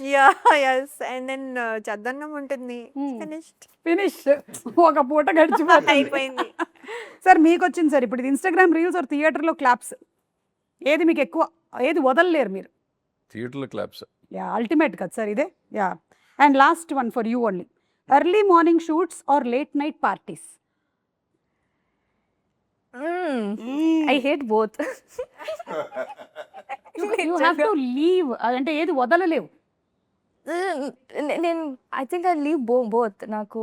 S6: And then చద్దన్నం ఉంటుంది. ఫినిష్డ్.
S2: ఫినిష్. ఒక పూట గడిచిపోతుంది.
S6: అయిపోయింది.
S2: సార్ మీకు వచ్చింది సార్ ఇప్పుడు ఇన్స్టాగ్రామ్ రీల్స్ ఆర్ థియేటర్లో క్లాప్స్? ఏది మీకు ఎక్కువ, ఏది వదలలేరు మీరు?
S5: థియేటర్లో క్లాప్స్.
S2: యా, అల్టిమేట్ కదా సార్ ఇదే. Yeah, and last one for you only. Early morning shoots or late night parties?
S4: I hate both.
S2: You have to leave, అంటే ఏది వదలలేవు.
S4: నేను I think I leave both. నాకు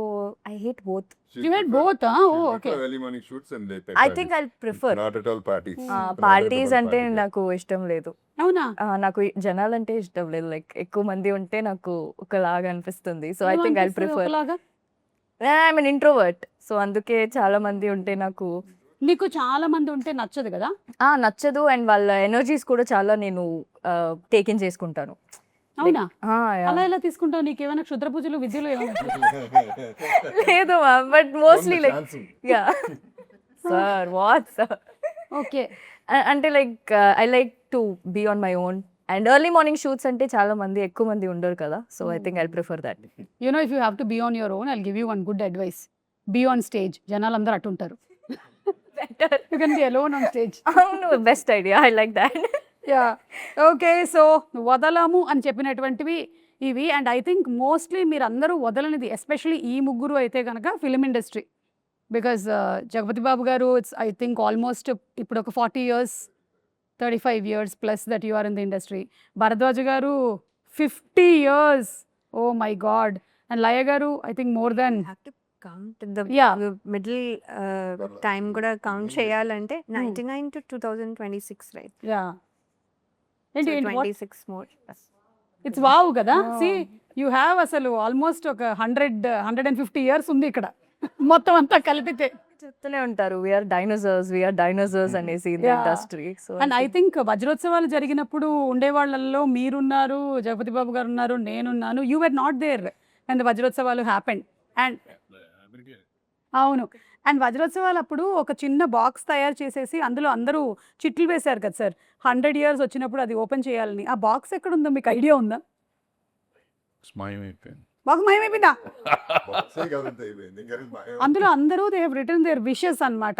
S4: I hate both.
S2: You hate both? Okay.
S3: Early morning shoots and late
S4: I think I prefer.
S3: Not at all parties.
S4: Parties అంటే నాకు ఇష్టం లేదు.
S2: అవునా?
S4: నాకు జనాలంటే ఇష్టం లేదు. లైక్ ఎక్కువ మంది ఉంటే నాకు ఒకలాగా అనిపిస్తుంది. So I think I prefer. I mean introvert, so అందుకే చాలా మంది ఉంటే నాకు
S2: నీకు చాలా మంది ఉంటే నచ్చదు కదా?
S4: నచ్చదు. అండ్ వాళ్ళ ఎనర్జీస్ కూడా చాలా నేను టేక్ ఇన్ చేసుకుంటాను.
S2: అవునా? అలా ఎలా తీసుకుంటావు? నీకు ఏమైనా క్షుద్ర పూజలు విద్యలు ఏమైనా?
S4: లేదు ma'am, but mostly like yeah sir what sir.
S2: Okay.
S4: అంటే like I like to be on my own. And early morning shoots అంటే చాలా మంది ఎక్కువ మంది ఉండరు కదా. So I think I prefer that.
S2: You know, if you have to be on your own, I'll give you one good advice. Be on stage. జనాలు అందరూ అటు ఉంటారు. You can be alone on stage.
S4: అవును, best idea. I like that.
S2: Yeah, okay. So వదలము అని చెప్పినటువంటివి ఇవి. అండ్ ఐ థింక్ మోస్ట్లీ మీరు అందరూ వదలనిది, ఎస్పెషలీ ఈ ముగ్గురు అయితే కనుక ఫిలిం ఇండస్ట్రీ. బికాజ్ జగపతి బాబు గారు, ఇట్స్ ఐ థింక్ ఆల్మోస్ట్ ఇప్పుడు ఒక 40 years, 35 years plus that you are in the industry. Bharadwaj గారు 50 years. Oh my God. And Laya garu, I think more than.
S6: Have to count the
S2: Yeah.
S6: middle time కూడా కౌంట్ చేయాలంటే 99 to 2026, right?
S2: Yeah.
S6: So
S2: ఏంటి
S6: 26 more.
S2: ఇట్స్ వావ్ కదా. సి యూ హ్యావ్ అసలు ఆల్మోస్ట్ ఒక 150 years ఉంది ఇక్కడ మొత్తం అంతా కలిపితే.
S4: చెప్తూనే ఉంటారు వీఆర్ డైనోసార్స్ అనేసి industry. So
S2: and I think వజ్రోత్సవాలు జరిగినప్పుడు ఉండే వాళ్ళల్లో మీరున్నారు, జగపతి బాబు గారు ఉన్నారు, నేనున్నాను. You were not there and వజ్రోత్సవాలు హ్యాపెండ్. అండ్ అవును, అండ్ వజ్రోత్సవాలు అప్పుడు ఒక చిన్న బాక్స్ తయారు చేసేసి అందులో అందరూ చిట్లు వేశారు కదా సార్. 100 years వచ్చినప్పుడు అది ఓపెన్ చేయాలని. ఆ బాక్స్ ఎక్కడ ఉందో మీకు ఐడియా ఉందా?
S5: స్మైమైపోయింది.
S2: బాక్స్ మాయమైపోయిందా?
S3: బాక్సే కదంతా అయిపోయింది. ఇంకా భయం.
S2: అందులో అందరూ they have return their wishes అన్నమాట.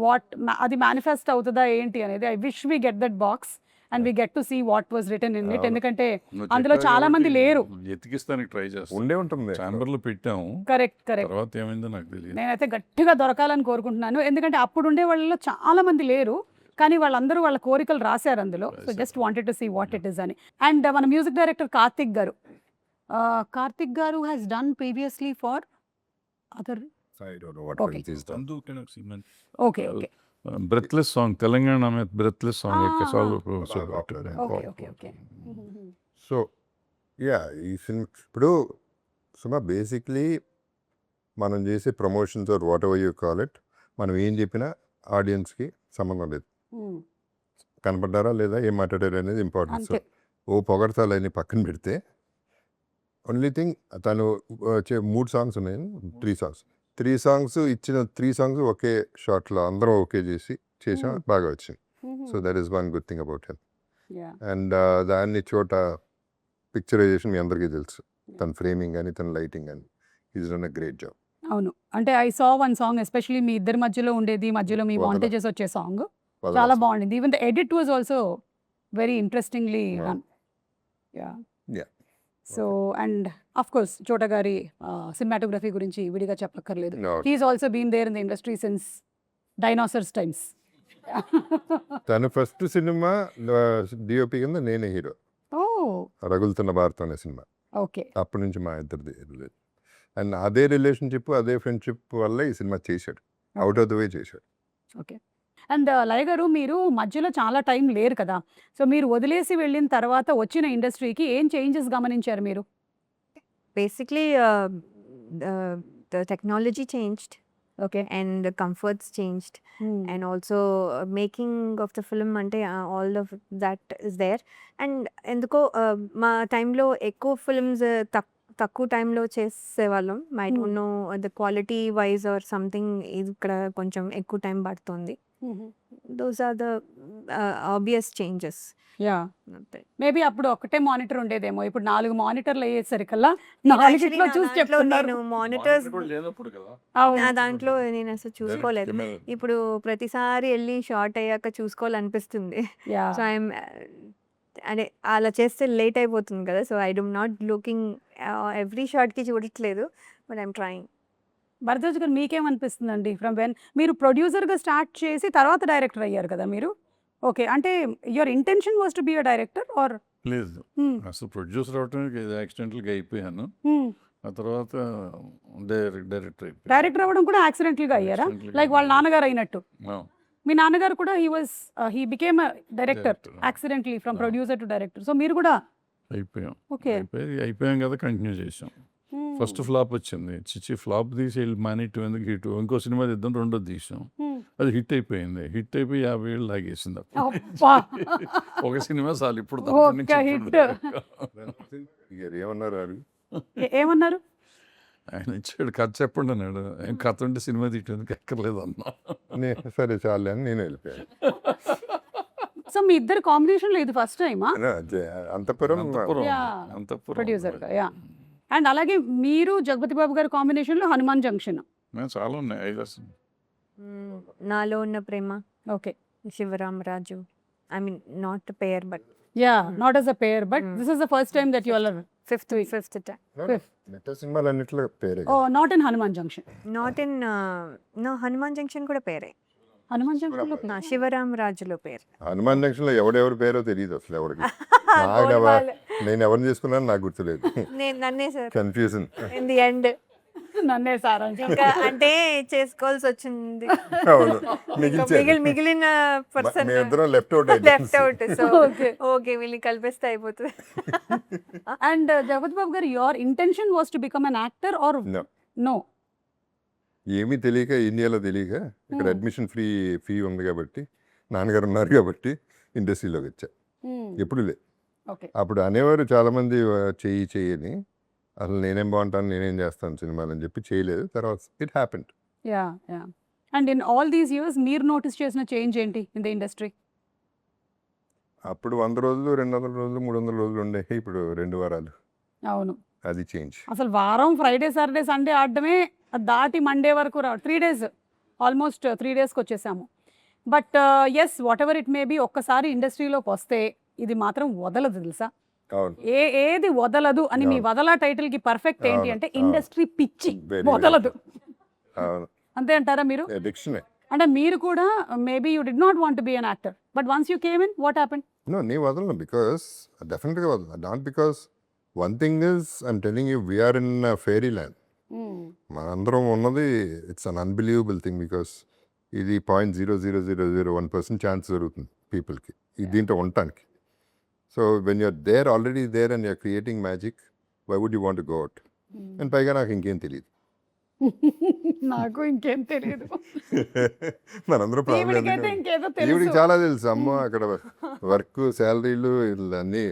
S2: వాట్ అది మేనిఫెస్ట్ అవుతుందా ఏంటి అనేది. I wish we get that box and we get to see what was return in it. ఎందుకంటే అందులో చాలా మంది లేరు.
S5: ఎతికిస్తానికి ట్రై చేస్తాం.
S3: ఉండే ఉంటుంది.
S5: ఛాంబర్ లో పెట్టాము.
S2: కరెక్ట్.
S5: తర్వాత ఏమైందో నాకు తెలియదు.
S2: నేనైతే గట్టిగా దొరకాలని కోరుకుంటున్నాను. ఎందుకంటే అప్పుడు ఉండే వాళ్ళలో చాలా మంది లేరు, కానీ వాళ్ళందరూ వాళ్ళ కోరికలు రాశారు అందులో. So just wanted to see what it is అని. అండ్ మన music director Karthik garu has done previously for other
S3: I don't know what
S2: Okay.
S3: film is that.
S2: Okay okay
S5: breathless song Telangana మీద బ్రెత్లెస్ సాంగ్ యొక్క
S2: Ah.
S5: సాల్వ్
S2: okay okay okay
S3: so yeah ఈ సినిమా ఇప్పుడు సుమా బేసిక్లీ మనం చేసే promotions or whatever you call it, మనం ఏం చెప్పినా ఆడియన్స్కి సంబంధం లేదు. కనపడ్డారా లేదా, ఏం మాట్లాడారు అనేది ఇంపార్టెన్స్.
S2: అంతే.
S3: ఓ పొగడతాలని పక్కన పెడితే ఓన్లీ థింగ్ తను 3 సాంగ్స్ ఉన్నాయి, 3 సాంగ్స్ ఇచ్చిన 3 సాంగ్స్ ఒకే షాట్లో అందరం ఓకే చేసాం, బాగా వచ్చింది. So that is one good thing about him.
S2: Yeah
S3: and దాన్ని చోట పిక్చరైజేషన్ మీ అందరికీ తెలుసు, తన ఫ్రేమింగ్ కానీ తన లైటింగ్ కానీ is done a great job.
S2: అవును. అంటే I saw one song especially మీ ఇద్దరి మధ్యలో ఉండేది, మధ్యలో మీ
S3: వదల.
S2: వాంటేజెస్ వచ్చే సాంగ్ చాలా బాగుండింది. Even the edit was also very interestingly run. Yeah
S3: Yeah.
S2: So and of course Chota గారి సినిమాటోగ్రఫీ గురించి విడిగా చెప్పక్కర్లేదు. He's also been there in the industry since dinosaurs times.
S3: తన ఫస్ట్ సినిమా డిఓపి కింద నేనే హీరో,
S2: ఓ
S3: రగులుతున్న భారతం అనే సినిమా.
S2: ఓకే.
S3: అప్పటి నుంచి మా ఇద్దరిది రిలేషన్, అండ్ అదే రిలేషన్షిప్ అదే ఫ్రెండ్షిప్ వల్ల ఈ సినిమా చేశాడు, అవుట్ ఆఫ్ ద వే చేశాడు.
S2: ఓకే. అండ్ లయ గారు, మీరు మధ్యలో చాలా టైం లేరు కదా, సో మీరు వదిలేసి వెళ్ళిన తర్వాత వచ్చిన ఇండస్ట్రీకి ఏం చేంజెస్ గమనించారు మీరు?
S6: Basically, the technology changed
S2: okay.
S6: and the comforts changed, and also making of the film ante all of that is there. And ఎందుకో మా టైంలో ఎక్కువ ఫిల్మ్స్ తక్కువ టైంలో చేసేవాళ్ళం. I don't know the quality wise or something, ఇది ఇక్కడ కొంచెం ఎక్కువ టైం పడుతుంది. Those are the obvious changes.
S2: Yeah
S6: అంతే.
S2: మేబీ అప్పుడు ఒకటే మానిటర్ ఉండేదేమో, ఇప్పుడు 4 మానిటర్లు అయ్యేసరికల్లా 4గిట్లో చూసి చెప్తున్నారు.
S6: నేను మానిటర్స్
S5: లేనప్పుడు కదా
S2: అవును.
S6: నా దాంట్లో నేను అసలు చూసుకోలేదు. ఇప్పుడు ప్రతిసారి వెళ్ళి షార్ట్ అయ్యాక చూసుకోవాలనిపిస్తుంది.
S2: యా
S6: సో ఐఎమ్ అంటే అలా చేస్తే లేట్ అయిపోతుంది కదా. So I don't not looking every షార్ట్కి చూడట్లేదు, బట్ ఐఎమ్ ట్రయింగ్.
S2: భరద్వాజ్ గారు, మీకేమనిపిస్తుందండి? ఫ్రమ్ వెన్ మీరు ప్రొడ్యూసర్గా స్టార్ట్ చేసి తర్వాత డైరెక్టర్ అయ్యారు కదా మీరు? ఓకే. అంటే your intention was to be a director or?
S5: లేదు, అసలు ప్రొడ్యూసర్ అవటం యాక్సిడెంటల్గా అయిపోయాను. ఆ తర్వాత డైరెక్టర్ అయిపోయాను.
S2: డైరెక్టర్ అవ్వడం కూడా యాక్సిడెంటల్గా అయ్యారా?
S5: Accidentally
S2: లైక్ వాళ్ళ
S5: అయ్యాను.
S2: నాన్నగారు అయినట్టు.
S5: ఆ,
S2: మీ నాన్నగారు కూడా he became director
S5: Director.
S2: Accidentally from
S5: Ah.
S2: Producer to director. So మీరు కూడా
S5: అయిపోయాం.
S2: ఓకే.
S5: అయిపోయాం కదా, కంటిన్యూ చేసాం. ఫస్ట్ ఫ్లాప్ వచ్చింది, చిచ్చి ఫ్లాప్ తీసి వెళ్ళి మానిట్ ఎందుకు హిట్, ఇంకో సినిమా తీద్దాం, రెండోది తీసాం, అది హిట్ అయిపోయింది. హిట్ అయిపోయి 50 ఏళ్ళు లాగేసింది.
S2: అబ్బా.
S5: ఒక సినిమా చాలు ఇప్పుడు
S2: ఒక్క hit.
S3: ఏమన్నారు అవి?
S2: ఏమన్నారు?
S5: ఆయన ఇచ్చాడు కథ చెప్పండి అన్నాడు. ఏం కథ ఉంటే సినిమా తీయడానికి ఎక్కర్లేదు అన్నా.
S3: సరే చాలే అని నేను వెళ్ళిపోయాను.
S2: సో మీ ఇద్దరు కాంబినేషన్లో ఇది ఫస్ట్ టైమా
S3: అంతపురం
S2: ప్రొడ్యూసర్గా? యా. అండ్ అలాగే మీరు జగపతి బాబు గారి కాంబినేషన్లో హనుమాన్ జంక్షన్.
S5: చాలా ఉన్నాయి, 5
S6: నాలో ఉన్న ప్రేమ,
S2: okay.
S6: Sivaramaraju. I mean not pair but
S2: yeah, not as a pair, but this is the first time that you all are
S6: fifth time.
S3: నెట్ సినిమాలు అన్నిట్లో పేరే
S2: oh not in Hanuman Junction.
S6: Not in no, Hanuman Junction కూడా పేరే.
S2: హనుమాన్ జంక్షన్ లో
S6: నా శివరామరాజులో పేరు.
S3: హనుమాన్ జంక్షన్ లో ఎవడెవరి పేరో తెలియదు అసలు ఎవరికి. నేను ఎవరిని చేసుకున్నాను నాకు గుర్తులేదు.
S6: నన్నే sir
S3: confusion.
S6: In the end
S2: నన్నే సారాంశం.
S6: ఇంకా అంటే చేసుకోవాల్సి వచ్చింది.
S3: అవును,
S6: మిగిలిన పర్సన్
S3: మీ ఇద్దరం left out
S6: left out. So
S2: Okay.
S6: Okay, వీళ్ళని కలిపేస్తే అయిపోతుంది.
S2: And Jagapathi Babu garu, your intention was to become an actor or no?
S3: ఏమీ తెలియక, ఇండియాలో తెలియక, ఇక్కడ అడ్మిషన్ ఫీ ఉంది కాబట్టి, నాన్నగారు ఉన్నారు కాబట్టి ఇండస్ట్రీలోకి వచ్చా. ఎప్పుడు లే.
S2: ఓకే.
S3: అప్పుడు అనేవారు చాలామంది చెయ్యని, అసలు నేనేం బాగుంటాను, నేనేం చేస్తాను సినిమాలు అని చెప్పి చేయలేదు. తర్వాత it happened.
S2: Yeah yeah. And in all these years మీరు నోటీస్ చేసిన చేంజ్ ఏంటి ఇన్ ద ఇండస్ట్రీ?
S3: అప్పుడు 100 రోజులు, 200 రోజులు, 300 రోజులు ఉండే, ఇప్పుడు 2 వారాలు.
S2: అవును.
S3: అది చేంజ్.
S2: అసలు వారం ఫ్రైడే సాటర్డే సండే ఆడడమే, అది దాటి మండే వరకు రావడం, 3 days ఆల్మోస్ట్ 3 daysకి వచ్చేసాము. But yes, whatever it may be, ఒక్కసారి ఇండస్ట్రీలోకి వస్తే ఇది మాత్రం వదలదు తెలుసా.
S3: అవును.
S2: ఏది వదలదు అని మీ వదలా టైటిల్ కి పర్ఫెక్ట్ ఏంటి
S3: అవును,
S2: అంటే
S3: అవును.
S2: ఇండస్ట్రీ పిచ్చి
S3: Very,
S2: వదలదు.
S3: అవును,
S2: అంతే అంటారా మీరు?
S3: అడిక్షనే.
S2: అంటే మీరు కూడా maybe you did not want be an actor, but once you came in, what happened?
S3: No, నీ వదలను, బికాస్ డెఫినెట్గా వదలను. Not because one thing is I'm telling you, we're in fairy land. మనందరం ఉన్నది it's an unbelievable thing because ఇది 0.00001% ఛాన్స్ జరుగుతుంది పీపుల్కి దీంట్లో ఉండటానికి. So when you're there already there and you're creating magic, why would you want go out? And పైగా నాకు ఇంకేం తెలియదు.
S2: నాకు ఇంకేం తెలియదు.
S3: మనందరం
S2: ఈవిడికైతే ఇంకేదో
S3: ఈవిడికి
S2: తెలుసు.
S3: చాలా తెలుసు. అమ్మ అక్కడ వర్క్, శాలరీలు అన్నీ.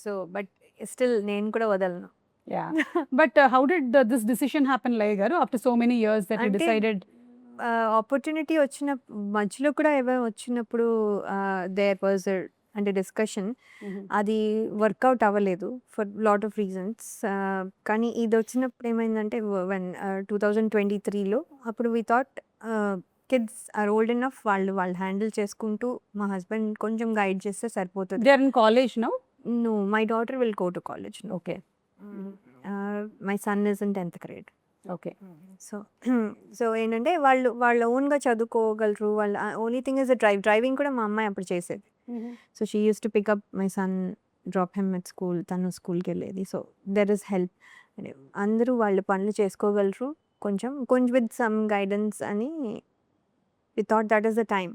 S6: సో బట్ స్టిల్ నేను కూడా వదలను.
S2: Yeah. But how did this decision happen, Laya garu, after so many years that you
S6: Ante-
S2: decided?
S6: Opportunity వచ్చిన మధ్యలో కూడా ఏమైనా వచ్చినప్పుడు దేర్ వాజ్ అంటే డిస్కషన్, అది వర్కౌట్ అవ్వలేదు ఫర్ లాట్ ఆఫ్ రీజన్స్. కానీ ఇది వచ్చినప్పుడు ఏమైందంటే 2023లో అప్పుడు we thought kids are old enough, వాళ్ళు హ్యాండిల్ చేసుకుంటూ మా హస్బెండ్ కొంచెం గైడ్ చేస్తే సరిపోతుంది.
S2: They are in college now?
S6: No, my daughter will go to college now.
S2: Okay.
S6: My son is in 10th grade.
S2: Okay.
S6: So ఏంటంటే వాళ్ళు ఓన్గా చదువుకోగలరు. వాళ్ళ ఓన్లీ థింగ్ ఇస్ డ్రైవింగ్ కూడా మా అమ్మాయి అప్పుడు చేసేది. So she use to pick up my son, drop him at school, తను స్కూల్కి వెళ్ళేది. So there is help. అందరూ వాళ్ళ పనులు చేసుకోగలరు కొంచెం విత్ సమ్ గైడెన్స్ అని we thought that is the time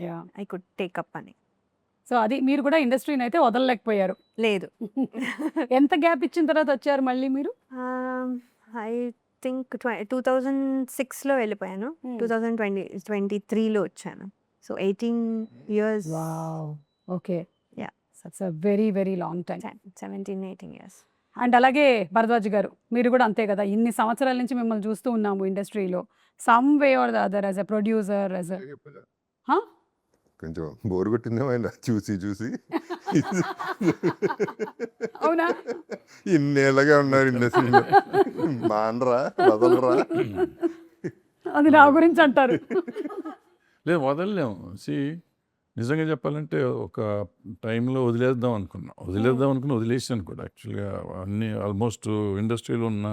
S2: Yeah.
S6: I could take up అని.
S2: సో అది మీరు కూడా ఇండస్ట్రీని అయితే వదలలేకపోయారు.
S6: లేదు,
S2: ఎంత గ్యాప్ ఇచ్చిన తర్వాత వచ్చారు మళ్ళీ మీరు?
S6: ఐ థింక్ 2006లో వెళ్ళిపోయాను. 2023లో వచ్చాను. So 18 years.
S2: Wow. Okay.
S6: Yeah.
S2: That's a very, very long time.
S6: 17-18 years.
S2: And అలాగే భరద్వాజ్ గారు, మీరు కూడా అంతే కదా, ఇన్ని సంవత్సరాల నుంచి మిమ్మల్ని చూస్తూ ఉన్నాము ఇండస్ట్రీలో. Some way or the other, as a producer, as a
S3: కొంచెం బోర్ కొట్టిందేమో ఆయన చూసి
S2: అవునా?
S3: ఇన్నేళ్ళగా ఉన్నారు ఇండస్ట్రీలో, మానరా వదలరా.
S2: అది నా గురించి అంటారు.
S5: లేదు, వదలలేము. నిజంగా చెప్పాలంటే ఒక టైంలో వదిలేద్దాం అనుకుని వదిలేసాను కూడా. యాక్చువల్గా అన్ని ఆల్మోస్ట్ ఇండస్ట్రీలో ఉన్న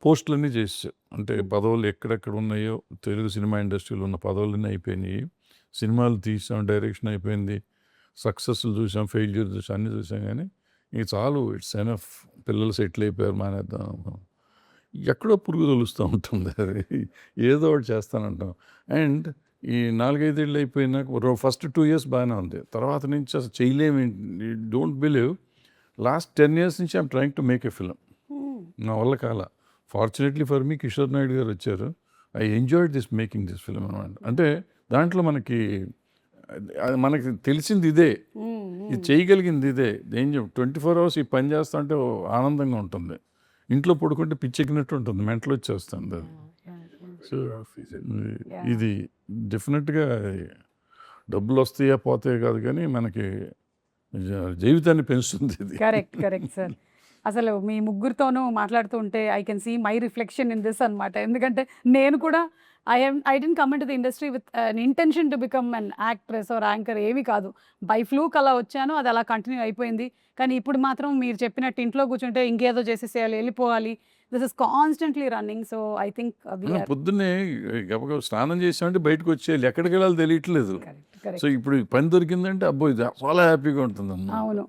S5: పోస్టులన్నీ చేసాం. అంటే పదవులు ఎక్కడెక్కడ ఉన్నాయో తెలుగు సినిమా ఇండస్ట్రీలో ఉన్న పదవులన్నీ అయిపోయినాయి. సినిమాలు తీసాం, డైరెక్షన్ అయిపోయింది, సక్సెస్లు చూసాం, ఫెయిల్యూర్ చూసాం, అన్నీ చూసాం. కానీ ఇంక చాలు, ఇట్స్ ఎనఫ్, పిల్లలు సెటిల్ అయిపోయారు, మానేద్దాం. ఎక్కడో పురుగు తొలుస్తూ ఉంటుంది, అది ఏదో ఒకటి చేస్తానంటాం. అండ్ ఈ 4-5 ఏళ్ళు అయిపోయినాక ఫస్ట్ 2 years బాగానే ఉంది, తర్వాత నుంచి అసలు చేయలేమి. డోంట్ బిలీవ్, లాస్ట్ 10 years నుంచి I'm trying to make a film. నా వల్ల కాల. Fortunately for me Kishore Naidu గారు వచ్చారు. I enjoyed this making this film అనమాట. అంటే దాంట్లో మనకి తెలిసింది ఇదే, ఇది చేయగలిగింది ఇదే. ఏం 24 hours ఈ పని చేస్తా అంటే ఆనందంగా ఉంటుంది. ఇంట్లో పడుకుంటే పిచ్చెక్కినట్టు ఉంటుంది, మెంటలు వచ్చేస్తుంది అది. సో ఇది డెఫినెట్గా డబ్బులు వస్తాయా పోతాయా కాదు, కానీ మనకి జీవితాన్ని పెంచుతుంది ఇది.
S2: Correct sir. అసలు మీ ముగ్గురితోనూ మాట్లాడుతూ ఉంటే I can see my reflection in this అనమాట. ఎందుకంటే నేను కూడా I didn't come in to the industry with an intention to become an actress or anchor, ఏమీ కాదు. బై ఫ్లూక్ అలా వచ్చాను, అది అలా కంటిన్యూ అయిపోయింది. కానీ ఇప్పుడు మాత్రం మీరు చెప్పినట్టు ఇంట్లో కూర్చుంటే ఇంకేదో చేసేసేయాలి, వెళ్ళిపోవాలి. This is constantly running. So I think
S5: పొద్దున్నే గబగబా స్నానం చేసామంటే బయటకు వచ్చేయాలి, ఎక్కడికి వెళ్ళాలో తెలియట్లేదు. సో ఇప్పుడు పని దొరికిందంటే అబ్బో ఇది చాలా హ్యాపీగా ఉంటుంది అన్న.
S2: అవును.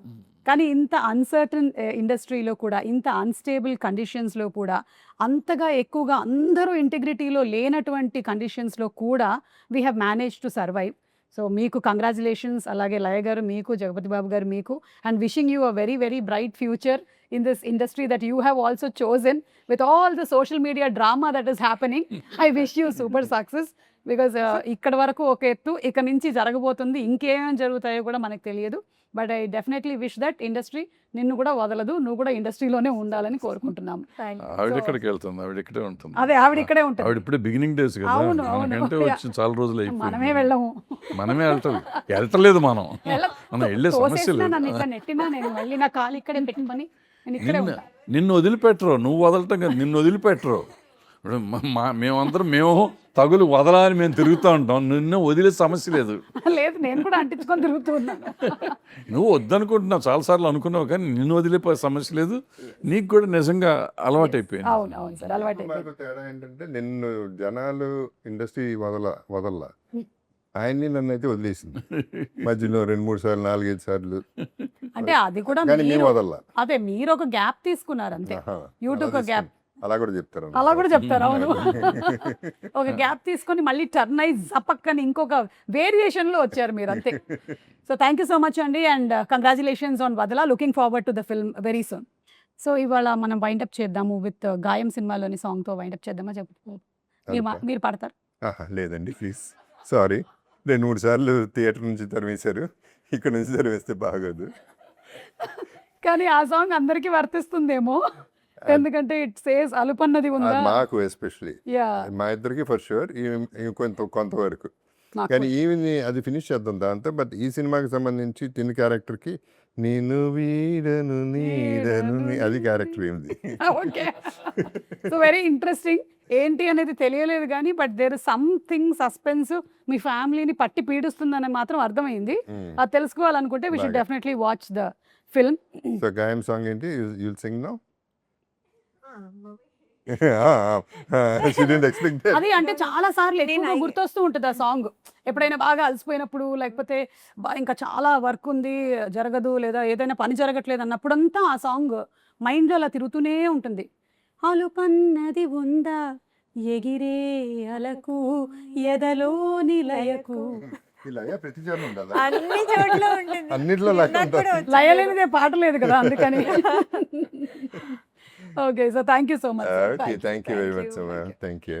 S2: కానీ ఇంత అన్సర్టన్ ఇండస్ట్రీలో కూడా, ఇంత అన్స్టేబుల్ కండిషన్స్లో కూడా, అంతగా ఎక్కువగా అందరూ ఇంటిగ్రిటీలో లేనటువంటి కండిషన్స్లో కూడా we have manage to survive. So మీకు కంగ్రాచులేషన్స్. అలాగే లయ గారు మీకు, జగపతి బాబు గారు మీకు, and wishing you a very very bright future in this industry that you have also chosen with all the social media drama that is happening. I wish you super success. Because ఇక్కడ వరకు ఒక ఎత్తు, ఇక నుంచి జరగబోతుంది, ఇంకేమేమి జరుగుతాయో కూడా మనకు తెలియదు. But I definitely wish that industry నిన్ను కూడా వదలదు, నువ్వు కూడా ఇండస్ట్రీలోనే ఉండాలని కోరుకుంటున్నాము.
S5: ఆవిడ ఎక్కడికి వెళ్తుంది, ఆవిడ ఇక్కడే ఉంటుంది.
S2: అదే, ఆవిడ ఇక్కడే ఉంటుంది.
S5: ఆవిడ ఇప్పుడే బిగినింగ్ డేస్ కదా,
S2: అవును, అవును.
S5: మనకంటే వచ్చి చాలా రోజులు
S2: మనమే
S5: అయిపోయింది.
S2: వెళ్ళము.
S5: మనమే వెళ్తలేదు, మనం వెళ్ళే సమస్య లేదు.
S2: నన్ను ఇక్కడ నెట్టినా నేను మళ్ళీ నా కాలు ఇక్కడే పెట్టుకొని నేను ఇక్కడే ఉంటా.
S5: నిన్ను వదిలిపెట్టరు, నువ్వు వదలటం కదా, నిన్ను వదిలిపెట్టరు. ఇప్పుడు మేము తగులు వదలని మేము తిరుగుతూ ఉంటాం, నిన్ను వదిలే సమస్య లేదు.
S2: లేదు, నేను కూడా అంటించుకొని తిరుగుతూ ఉన్నాను.
S5: నువ్వు వద్దనుకుంటున్నావు, చాలాసార్లు అనుకున్నావు, కానీ నిన్ను వదిలేపోయే సమస్య లేదు. నీకు కూడా నిజంగా అలవాటు అయిపోయింది.
S2: అవును అవును సార్, అలవాటు
S3: నాకు తేడా ఏంటంటే, నిన్ను జనాలు ఇండస్ట్రీ వదల్లా, ఆయన్ని నన్ను అయితే వదిలేసింది. మధ్యలో 2-3 సార్లు 4-5 సార్లు
S2: అంటే అది కూడా
S3: కానీ మేము
S2: మీరు
S3: వదల్లా.
S2: అదే మీరు ఒక గ్యాప్ తీసుకున్నారు అంతే.
S3: ఆహా,
S2: యూట్యూబ్
S3: అలా
S2: గ్యాప్
S3: తీసుకుని- అలా కూడా చెప్తారు
S2: అలా కూడా చెప్తారు. అవును. ఒక గ్యాప్ తీసుకొని మళ్ళీ టర్న్ అయి జపక్కని ఇంకొక వేరియేషన్ లో వచ్చారు మీరు అంతే. So thank you so much అండి అండ్ కంగ్రాచులేషన్స్ ఆన్ వదలా. Looking forward to the film very soon. So ఇవాళ మనం వైండప్ చేద్దాము విత్ గాయం సినిమాలోని సాంగ్ తో వైండప్ చేద్దామా చెప్పు. మీరు పాడతారు.
S3: లేదండి ప్లీజ్, సారీ. 2-3 సార్లు థియేటర్ నుంచి తరిమేశారు, ఇక్కడ నుంచి తరిమేస్తే బాగోదు.
S2: కానీ ఆ సాంగ్ అందరికీ వర్తిస్తుందేమో, ఎందుకంటే ఇట్ సేస్ అలుపన్నది
S3: అది
S2: ఉందా.
S3: మాకు ఎస్పెషలీ
S2: యా
S3: మా ఇద్దరికి ఫర్ షూర్, కొంతవరకు. కానీ ఈవిని అది ఫినిష్ చేద్దాం దాంతో. బట్ ఈ సినిమాకి సంబంధించి తిని క్యారెక్టర్కి నేను వీడను నీడను అది క్యారెక్టర్ ఏమిది.
S2: ఓకే. So very interesting. ఏంటి అనేది తెలియలేదు కానీ but there is something suspense మీ ఫ్యామిలీని పట్టి పీడిస్తుందని మాత్రం అర్థమైంది. అది తెలుసుకోవాలనుకుంటే we should definitely watch the film.
S3: So Gaayam song ఏంటి, యుల్ సింగ్ నౌ?
S2: అది అంటే చాలా సార్లు ఎక్కువగా గుర్తొస్తూ ఉంటుంది ఆ సాంగ్. ఎప్పుడైనా బాగా అలసిపోయినప్పుడు లేకపోతే ఇంకా చాలా వర్క్ ఉంది జరగదు లేదా ఏదైనా పని జరగట్లేదు అన్నప్పుడంతా ఆ సాంగ్ మైండ్లో అలా తిరుగుతూనే ఉంటుంది. అలుపన్నది ఉందా ఎగిరే అలకు ఎదలో నిలయకు.
S3: ప్రతి చోట ఉండాలి,
S6: అన్ని చోట్ల ఉంటుంది.
S3: అన్నిట్లో
S2: లయలేనిదే పాట లేదు కదా అందుకని. Okay so thank you so much.
S3: Okay, thank you very much. Thank you.